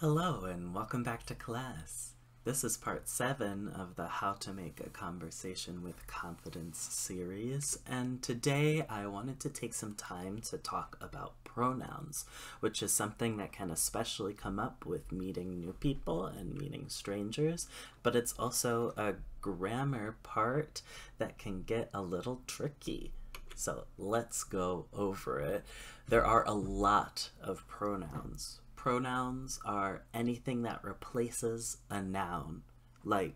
Hello and welcome back to class. This is part 7 of the How to Make a Conversation with Confidence series, and today I wanted to take some time to talk about pronouns, which is something that can especially come up with meeting new people and meeting strangers, but it's also a grammar part that can get a little tricky. So let's go over it. There are a lot of pronouns. Pronouns are anything that replaces a noun, like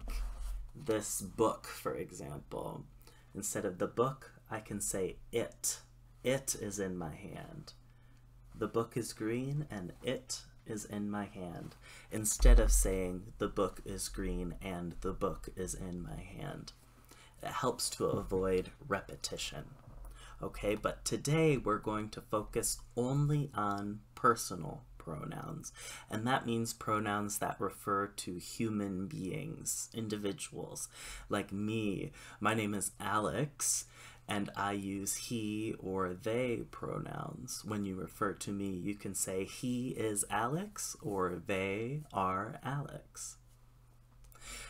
this book, for example. Instead of the book, I can say it. It is in my hand. The book is green and it is in my hand, instead of saying the book is green and the book is in my hand. It helps to avoid repetition. Okay, but today we're going to focus only on personal pronouns, and that means pronouns that refer to human beings, individuals, like me. My name is Alex, and I use he or they pronouns. When you refer to me, you can say he is Alex or they are Alex.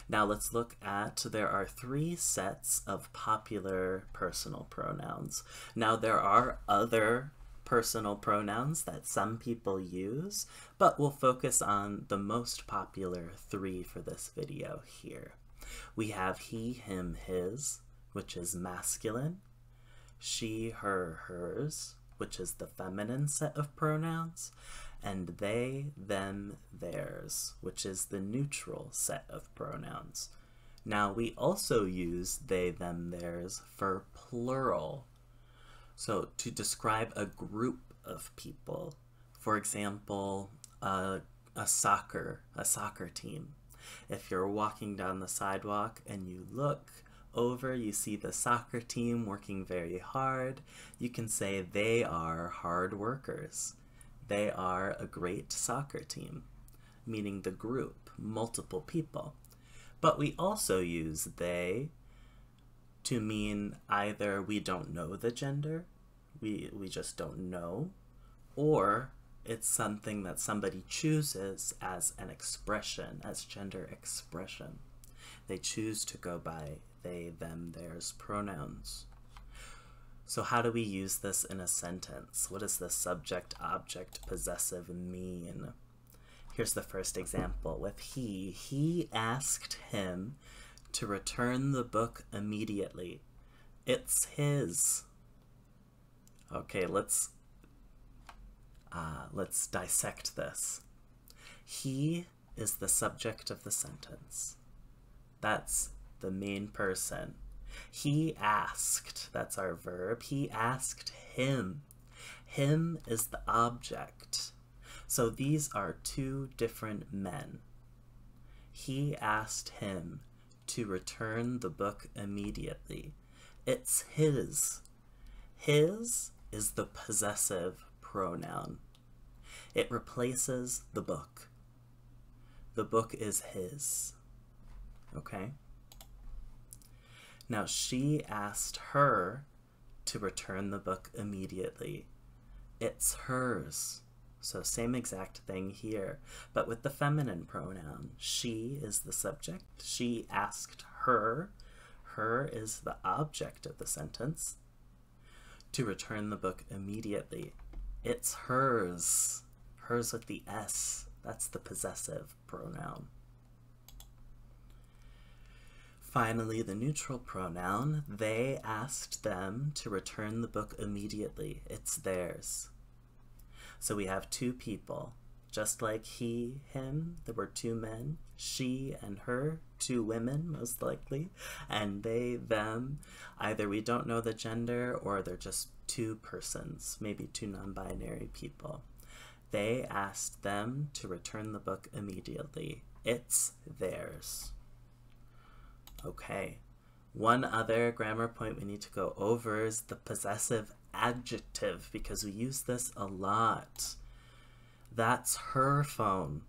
Now let's look at, there are 3 sets of popular personal pronouns. Now there are other personal pronouns that some people use, but we'll focus on the most popular 3 for this video here. We have he, him, his, which is masculine, she, her, hers, which is the feminine set of pronouns, and they, them, theirs, which is the neutral set of pronouns. Now we also use they, them, theirs for plural. So to describe a group of people, for example, a soccer team. If you're walking down the sidewalk and you look over, you see the soccer team working very hard, you can say they are hard workers. They are a great soccer team, meaning the group, multiple people. But we also use they to mean either we don't know the gender, we just don't know, or it's something that somebody chooses as an expression, as gender expression. They choose to go by they, them, theirs pronouns. So how do we use this in a sentence? What does the subject, object, possessive mean? Here's the first example with he. He asked him to return the book immediately. It's his. Okay, let's dissect this. He is the subject of the sentence. That's the main person. He asked, that's our verb. He asked him. Him is the object. So these are 2 different men. He asked him to return the book immediately. It's his. His is the possessive pronoun. It replaces the book. The book is his. Okay? Now she asked her to return the book immediately. It's hers. So same exact thing here, but with the feminine pronoun. She is the subject. She asked her. Her is the object of the sentence. To return the book immediately. It's hers. Hers with the S. That's the possessive pronoun. Finally, the neutral pronoun. They asked them to return the book immediately. It's theirs. So we have 2 people. Just like he, him, there were 2 men. She and her, 2 women, most likely. And they, them, either we don't know the gender or they're just 2 persons, maybe 2 non-binary people. They asked them to return the book immediately. It's theirs. Okay, one other grammar point we need to go over is the possessive adjective, because we use this a lot. That's her phone.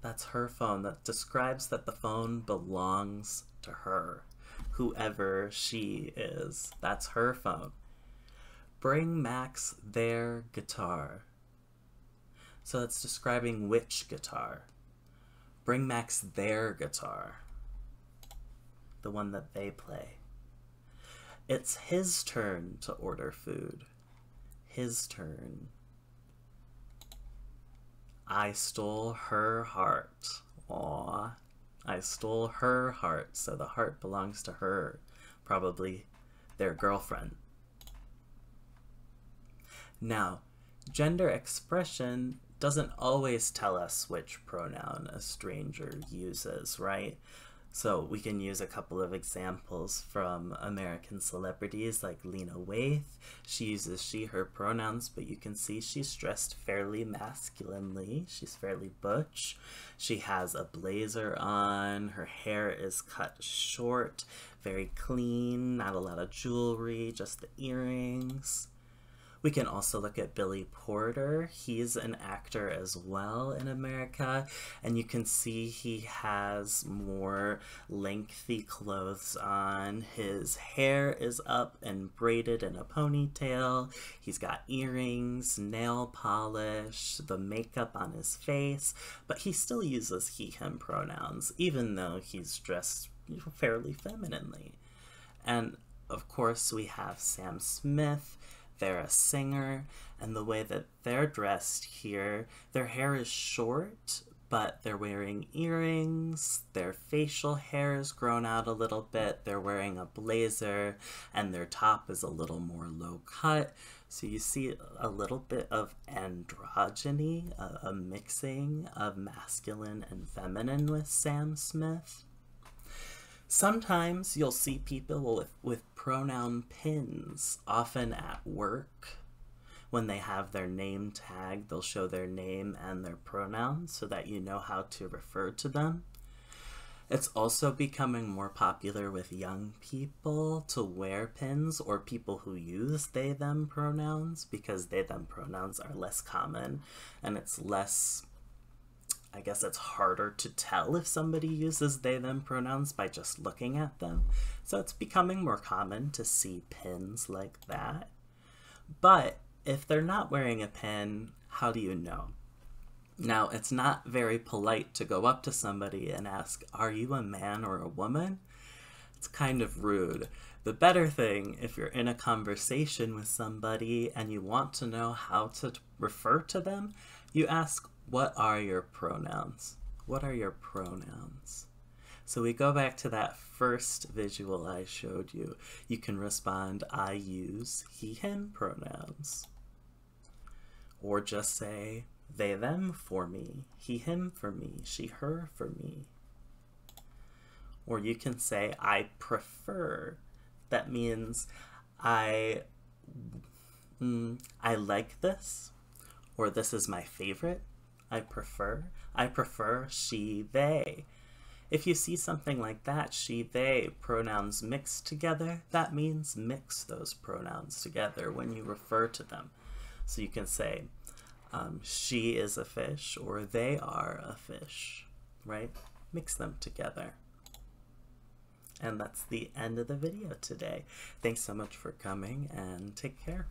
That's her phone. That describes that the phone belongs to her, whoever she is. That's her phone. Bring Max their guitar. So that's describing which guitar. Bring Max their guitar, the one that they play. It's his turn to order food. His turn. I stole her heart. Aw. I stole her heart, so the heart belongs to her. Probably their girlfriend. Now, gender expression doesn't always tell us which pronoun a stranger uses, right? So we can use a couple of examples from American celebrities like Lena Waithe. She uses she, her pronouns, but you can see she's dressed fairly masculinely. She's fairly butch. She has a blazer on. Her hair is cut short, very clean, not a lot of jewelry, just the earrings. We can also look at Billy Porter. He's an actor as well in America, and you can see he has more lengthy clothes on. His hair is up and braided in a ponytail. He's got earrings, nail polish, the makeup on his face, but he still uses he, him pronouns, even though he's dressed fairly femininely. And of course we have Sam Smith. They're a singer, and the way that they're dressed here, their hair is short, but they're wearing earrings, their facial hair is grown out a little bit, they're wearing a blazer, and their top is a little more low cut. So you see a little bit of androgyny, a mixing of masculine and feminine with Sam Smith. Sometimes you'll see people with pronoun pins, often at work. When they have their name tag, they'll show their name and their pronouns so that you know how to refer to them. It's also becoming more popular with young people to wear pins, or people who use they, them pronouns, because they, them pronouns are less common and it's less, I guess it's harder to tell if somebody uses they, them pronouns by just looking at them. So it's becoming more common to see pins like that. But if they're not wearing a pin, how do you know? Now, it's not very polite to go up to somebody and ask, are you a man or a woman? It's kind of rude. The better thing, if you're in a conversation with somebody and you want to know how to refer to them, you ask, what are your pronouns? What are your pronouns? So we go back to that first visual I showed you. You can respond, I use he, him pronouns. Or just say, they, them for me, he, him for me, she, her for me. Or you can say, I prefer. That means I like this, or this is my favorite. I prefer she, they. If you see something like that, she, they, pronouns mixed together, that means mix those pronouns together when you refer to them. So you can say, she is a fish, or they are a fish, right? Mix them together. And that's the end of the video today. Thanks so much for coming, and take care.